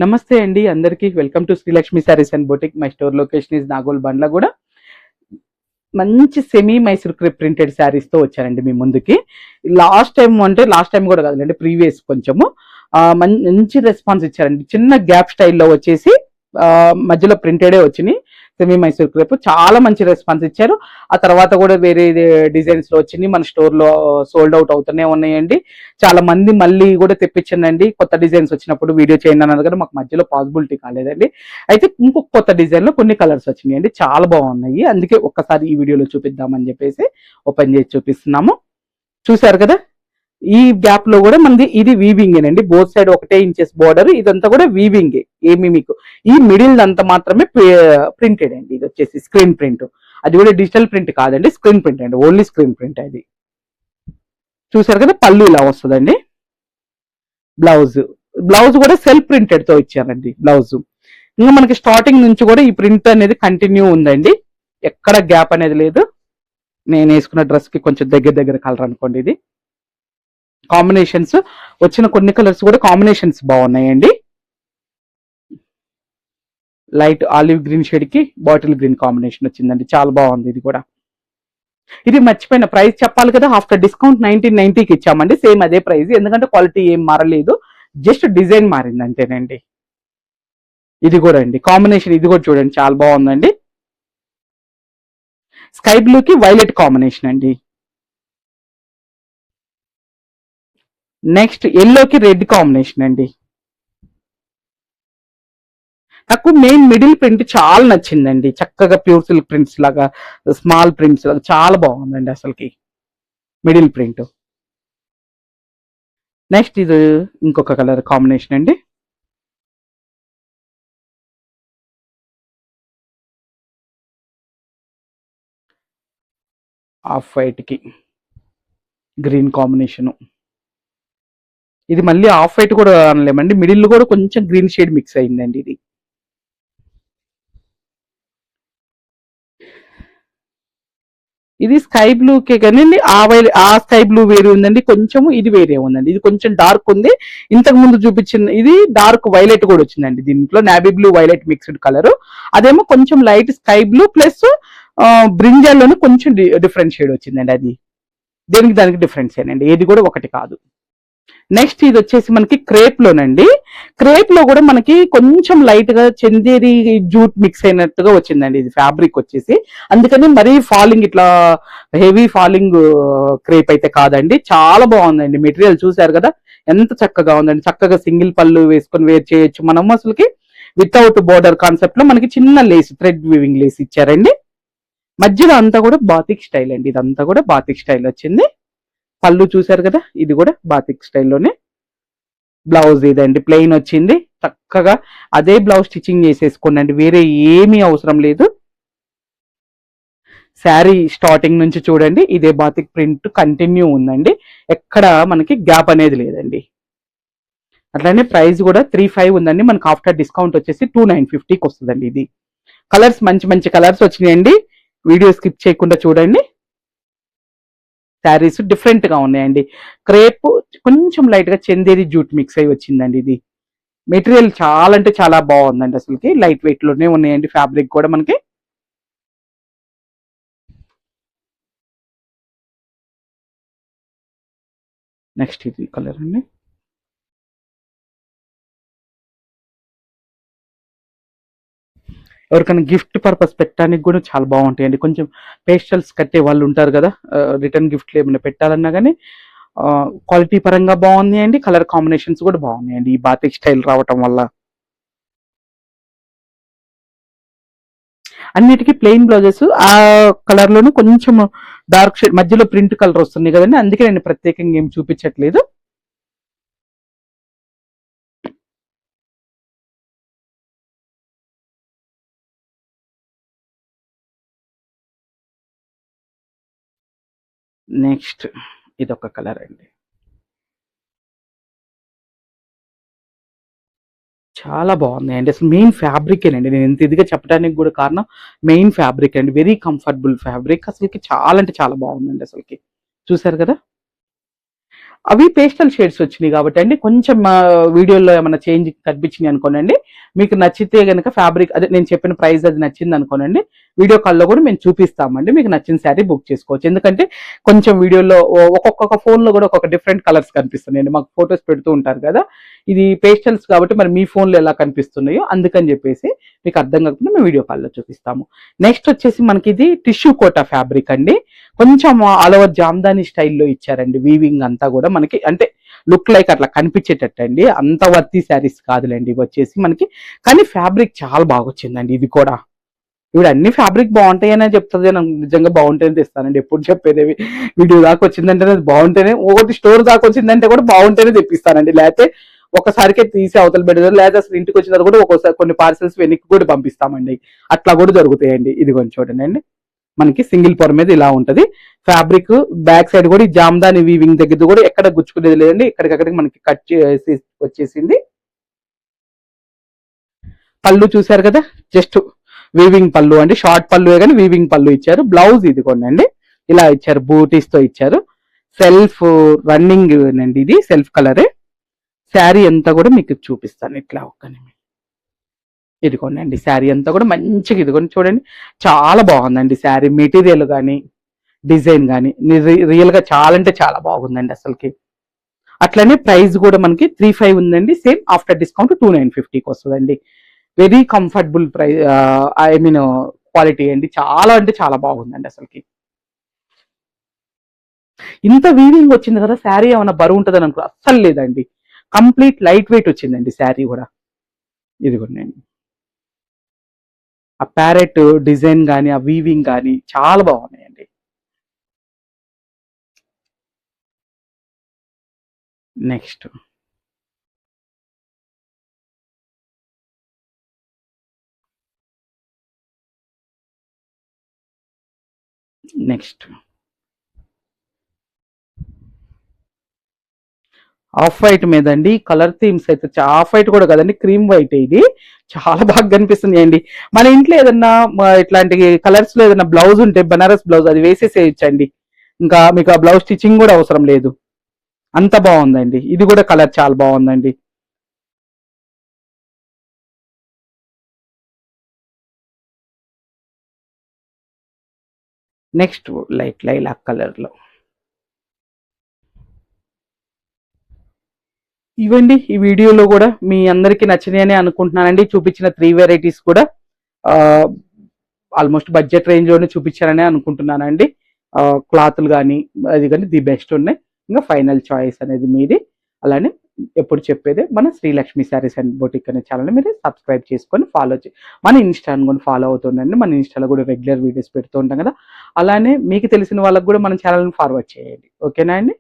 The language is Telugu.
నమస్తే అండి అందరికీ welcome to Srilakshmi saris and boutique. My store location is Nagole Bandlaguda. మంచి semi Mysore crepe printed saris తో వచ్చానండి మీ ముందుకి. లాస్ట్ టైం కూడా కాదండి, ప్రీవియస్ కొంచెము మంచి రెస్పాన్స్ ఇచ్చారండి. చిన్న గ్యాప్ స్టైల్లో వచ్చేసి మధ్యలో ప్రింటెడే వచ్చినాయి సెమీ మైసూర్ క్రేప్. చాలా మంచి రెస్పాన్స్ ఇచ్చారు. ఆ తర్వాత కూడా వేరే డిజైన్స్ లో వచ్చినాయి, మన స్టోర్ లో సోల్డ్ అవుట్ అవుతూనే ఉన్నాయండి. చాలా మంది మళ్ళీ కూడా తెప్పించండి, కొత్త డిజైన్స్ వచ్చినప్పుడు వీడియో చేయండి అన్నారు కానీ మాకు మధ్యలో పాసిబిలిటీ కాలేదండి. అయితే ఇంకొక కొత్త డిజైన్ లో కొన్ని కలర్స్ వచ్చినాయండి, చాలా బాగున్నాయి. అందుకే ఒక్కసారి ఈ వీడియోలో చూపిద్దామని చెప్పేసి ఓపెన్ చేసి చూపిస్తున్నాము. చూసారు కదా, ఈ గ్యాప్ లో కూడా మనది ఇది వీవింగ్ అండి. బోత్ సైడ్ 1 ఇంచెస్ బోర్డర్, ఇదంతా కూడా వీవింగ్. ఏమి మీకు ఈ మిడిల్ అంతా మాత్రమే ప్రింటెడ్ అండి. ఇది వచ్చేసి స్క్రీన్ ప్రింట్, అది కూడా డిజిటల్ ప్రింట్ కాదండి, స్క్రీన్ ప్రింట్ అండి, ఓన్లీ స్క్రీన్ ప్రింట్. అది చూసారు కదా, పళ్ళు ఇలా వస్తుందండి. బ్లౌజ్ కూడా సెల్ఫ్ ప్రింటెడ్ తో ఇచ్చారండి బ్లౌజ్. ఇంకా మనకి స్టార్టింగ్ నుంచి కూడా ఈ ప్రింట్ అనేది కంటిన్యూ ఉందండి, ఎక్కడ గ్యాప్ అనేది లేదు. నేను వేసుకున్న డ్రెస్ కి కొంచెం దగ్గర కలర్ అనుకోండి. ఇది కాంబినేషన్స్ వచ్చిన కొన్ని కలర్స్ కూడా కాంబినేషన్స్ బాగున్నాయండి. లైట్ ఆలివ్ గ్రీన్ షేడ్ కి బాటిల్ గ్రీన్ కాంబినేషన్ వచ్చిందండి, చాలా బాగుంది. ఇది కూడా ఇది మర్చిపోయిన ప్రైస్ చెప్పాలి కదా, ఆఫ్టర్ డిస్కౌంట్ 1990కి ఇచ్చామండి. సేమ్ అదే ప్రైస్, ఎందుకంటే క్వాలిటీ ఏం మారలేదు, జస్ట్ డిజైన్ మారింది అంతేనండి. ఇది కూడా అండి కాంబినేషన్, ఇది కూడా చూడండి చాలా బాగుందండి. స్కై బ్లూ కి వైలెట్ కాంబినేషన్ అండి. నెక్స్ట్ ఎల్లోకి రెడ్ కాంబినేషన్ అండి. నాకు మెయిన్ మిడిల్ ప్రింట్ చాలా నచ్చిందండి, చక్కగా ప్యూర్ సిల్క్ ప్రింట్స్ లాగా, స్మాల్ ప్రింట్స్ లాగా చాలా బాగుందండి అసలుకి మిడిల్ ప్రింట్. నెక్స్ట్ ఇది ఇంకొక కలర్ కాంబినేషన్ అండి. ఆఫ్ వైట్ కి గ్రీన్ కాంబినేషన్. ఇది మళ్ళీ ఆఫ్ వైట్ కూడా అనలేమండి, మిడిల్ కూడా కొంచెం గ్రీన్ షేడ్ మిక్స్ అయిందండి. ఇది స్కై బ్లూ కే కానీ ఆ స్కై బ్లూ వేరే ఉందండి, కొంచెం ఇది వేరే ఉందండి. ఇది కొంచెం డార్క్ ఉంది, ఇంతకు ముందు చూపించిన ఇది డార్క్ వైలెట్ కూడా వచ్చిందండి. దీంట్లో navy blue violet mixed colour, అదేమో కొంచెం లైట్ స్కై బ్లూ ప్లస్ బ్రింజాల్లోనే కొంచెం డిఫరెంట్ షేడ్ వచ్చిందండి. అది దానికి డిఫరెన్స్ ఏనండి, ఏది కూడా ఒకటి కాదు. నెక్స్ట్ ఇది వచ్చేసి మనకి క్రేప్ లోనండి. క్రేప్ లో కూడా మనకి కొంచెం లైట్ గా చందేరి జూట్ మిక్స్ అయినట్టుగా వచ్చిందండి ఇది ఫ్యాబ్రిక్ వచ్చేసి. అందుకని మరీ ఫాలింగ్ ఇట్లా హెవీ ఫాలింగ్ క్రేప్ అయితే కాదండి, చాలా బాగుందండి. మెటీరియల్ చూసారు కదా ఎంత చక్కగా ఉందండి. చక్కగా సింగిల్ పళ్ళు వేసుకొని వేర్ చేయొచ్చు మనం. అసలుకి వితౌట్ బోర్డర్ కాన్సెప్ట్ లో మనకి చిన్న లేస్, థ్రెడ్ వీవింగ్ లేస్ ఇచ్చారండి. మధ్యలో అంతా కూడా బాతిక్ స్టైల్ అండి, ఇదంతా కూడా బాతిక్ స్టైల్ వచ్చింది. పళ్ళు చూసారు కదా, ఇది కూడా బాతిక్ స్టైల్లోనే. బ్లౌజ్ ఇదండి ప్లెయిన్ వచ్చింది, చక్కగా అదే బ్లౌజ్ స్టిచ్చింగ్ చేసేసుకోండి, వేరే ఏమీ అవసరం లేదు. శారీ స్టార్టింగ్ నుంచి చూడండి ఇదే బాతిక్ ప్రింట్ కంటిన్యూ ఉందండి, ఎక్కడ మనకి గ్యాప్ అనేది లేదండి. అట్లానే ప్రైస్ కూడా 35 ఉందండి, మనకు ఆఫ్టర్ డిస్కౌంట్ వచ్చేసి 2950కి వస్తుందండి. ఇది కలర్స్ మంచి కలర్స్ వచ్చినాయండి, వీడియో స్కిప్ చేయకుండా చూడండి. శారీస్ డిఫరెంట్ గా ఉన్నాయండి. క్రేప్ కొంచెం లైట్ గా చందేరి జూట్ మిక్స్ అయి వచ్చిందండి. ఇది మెటీరియల్ చాలా అంటే చాలా బాగుందండి, అసలుకి లైట్ వెయిట్ లోనే ఉన్నాయండి. ఫ్యాబ్రిక్ కూడా మనకి నెక్స్ట్ ఇది కలర్ అండి. ఎవరికైనా గిఫ్ట్ పర్పస్ పెట్టడానికి కూడా చాలా బాగుంటాయండి. కొంచెం పేస్టల్స్ కట్టే వాళ్ళు ఉంటారు కదా, రిటర్న్ గిఫ్ట్లు ఏమైనా పెట్టాలన్నా కానీ క్వాలిటీ పరంగా బాగున్నాయండి, కలర్ కాంబినేషన్స్ కూడా బాగున్నాయండి ఈ బాతిక్ స్టైల్ రావటం వల్ల. అన్నిటికీ ప్లెయిన్ బ్లౌజెస్ ఆ కలర్ లోనే కొంచెం డార్క్ షేడ్ మధ్యలో ప్రింట్ కలర్ వస్తుంది కదండి, అందుకే నేను ప్రత్యేకంగా ఏం చూపించట్లేదు. నెక్స్ట్ ఇదొక కలర్ అండి, చాలా బాగున్నాయండి. అసలు మెయిన్ ఫ్యాబ్రిక్ ఏనండి, నేను ఇంత ఇదిగా చెప్పడానికి కూడా కారణం మెయిన్ ఫ్యాబ్రిక్ అండి. వెరీ కంఫర్టబుల్ ఫ్యాబ్రిక్, అసలుకి చాలా అంటే చాలా బాగుందండి అసలుకి. చూసారు కదా, అవి పేస్టల్ షేడ్స్ వచ్చినాయి కాబట్టి అండి కొంచెం వీడియోలో ఏమైనా చేంజ్ కనిపించినాయి అనుకోనండి, మీకు నచ్చితే కనుక ఫ్యాబ్రిక్ అదే నేను చెప్పిన ప్రైస్ అది నచ్చింది అనుకోనండి, వీడియో కాల్లో కూడా మేము చూపిస్తామండి, మీకు నచ్చిన శారీ బుక్ చేసుకోవచ్చు. ఎందుకంటే కొంచెం వీడియోలో ఒక్కొక్క ఫోన్లో కూడా ఒక్కొక్క డిఫరెంట్ కలర్స్ కనిపిస్తున్నాయండి, మాకు ఫొటోస్ పెడుతూ ఉంటారు కదా, ఇది పేస్టల్స్ కాబట్టి మరి మీ ఫోన్లో ఎలా కనిపిస్తున్నాయో అందుకని చెప్పేసి మీకు అర్థం కాకుండా మేము వీడియో కాల్లో చూపిస్తాము. నెక్స్ట్ వచ్చేసి మనకి ఇది టిష్యూ కోటా ఫ్యాబ్రిక్ అండి, కొంచెం ఆల్ ఓవర్ జామ్దాని స్టైల్లో ఇచ్చారండి, వీవింగ్ అంతా కూడా మనకి అంటే లుక్ లైక్ అట్లా కనిపించేటట్టు అండి, అంత వర్తి శారీస్ కాదులేండి ఇవి వచ్చేసి మనకి, కానీ ఫ్యాబ్రిక్ చాలా బాగా వచ్చిందండి. ఇది కూడా ఇవి అన్ని ఫ్యాబ్రిక్ బాగుంటాయనే చెప్తుంది, నాకు నిజంగా బాగుంటేనే తెస్తానండి, ఎప్పుడు చెప్పేది వీడియో దాకా వచ్చిందంటే బాగుంటేనే, ఒకటి స్టోర్ దాకా వచ్చిందంటే కూడా బాగుంటేనే తెప్పిస్తానండి, లేకపోతే ఒకసారికే తీసి అవతల పెడతారు, లేదా అసలు ఇంటికి వచ్చిన తర్వాత కూడా ఒక్కోసారి కొన్ని పార్సల్స్ వెనక్కి కూడా పంపిస్తామండి, అట్లా కూడా జరుగుతాయండి. ఇది కొంచెం చూడండి అండి, మనకి సింగిల్ పొర మీద ఇలా ఉంటది ఫ్యాబ్రిక్, బ్యాక్ సైడ్ కూడా ఈ జామ్దాని వీవింగ్ దగ్గర కూడా ఎక్కడ గుచ్చుకునేది లేదండి, ఎక్కడికక్కడికి మనకి కట్ చేసి వచ్చేసింది. పళ్ళు చూసారు కదా, జస్ట్ వీవింగ్ పళ్ళు అండి, షార్ట్ పళ్ళు కానీ వీవింగ్ పళ్ళు ఇచ్చారు. బ్లౌజ్ ఇది కొనండి ఇలా ఇచ్చారు, బూటీస్ తో ఇచ్చారు, సెల్ఫ్ రన్నింగ్ అండి, ఇది సెల్ఫ్ కలరే. శారీ అంతా కూడా మీకు చూపిస్తాను ఇట్లా ఒక్క నిమిషం. ఇదిగోండి శారీ అంతా కూడా మంచిగా ఇదిగోండి చూడండి, చాలా బాగుందండి శారీ, మెటీరియల్ కానీ డిజైన్ కానీ రియల్ గా చాలా అంటే చాలా బాగుందండి అసలుకి. అట్లనే ప్రైస్ కూడా మనకి 35 ఉందండి, సేమ్ ఆఫ్టర్ డిస్కౌంట్ 2950కి వస్తుందండి. Very comfortable price, I mean quality అండి, చాలా అంటే చాలా బాగుందండి అసలుకి. ఇంత వీవింగ్ వచ్చింది కదా, శారీ ఏమైనా బరువు ఉంటుందని అనుకో, అస్సలు లేదండి, కంప్లీట్ లైట్ వెయిట్ వచ్చిందండి శారీ కూడా. ఇదిగోండి ఆ ప్యారెట్ డిజైన్ కానీ ఆ వీవింగ్ కానీ చాలా బాగున్నాయండి. నెక్స్ట్ నెక్స్ట్ ఆఫ్ వైట్ మీద అండి, కలర్ థీమ్స్ అయితే ఆఫ్ వైట్ కూడా కదండి, క్రీమ్ వైట్, ఇది చాలా బాగా కనిపిస్తుంది అండి. మన ఇంట్లో ఏదన్నా ఇట్లాంటి కలర్స్ లో ఏదైనా బ్లౌజ్ ఉంటే బనారస్ బ్లౌజ్ అది వేసేసేయచ్చండి, ఇంకా మీకు ఆ బ్లౌజ్ స్టిచ్చింగ్ కూడా అవసరం లేదు, అంత బాగుందండి. ఇది కూడా కలర్ చాలా బాగుందండి. నెక్స్ట్ లైట్ లైలాక్ కలర్ లో ఇవండి, ఈ వీడియోలో కూడా మీ అందరికి నచ్చినాయని అనుకుంటున్నానండి. చూపించిన 3 వెరైటీస్ కూడా ఆల్మోస్ట్ బడ్జెట్ రేంజ్ లోనే చూపించారని అనుకుంటున్నానండి. క్లాత్లు కానీ అది కానీ ది బెస్ట్ ఉన్నాయి, ఇంకా ఫైనల్ చాయిస్ అనేది మీది. అలానే ఎప్పుడు చెప్పేదే మన శ్రీలక్ష్మి శారీస్ అండ్ బొటిక్ అనే ఛానల్ మీరు సబ్స్క్రైబ్ చేసుకొని ఫాలో మన ఇన్స్టాని కూడా ఫాలో అవుతుండండి, మన ఇన్స్టాలో కూడా రెగ్యులర్ వీడియోస్ పెడుతూ ఉంటాం కదా, అలానే మీకు తెలిసిన వాళ్ళకి కూడా మన ఛానల్ని ఫార్వర్డ్ చేయండి, ఓకేనా అండి.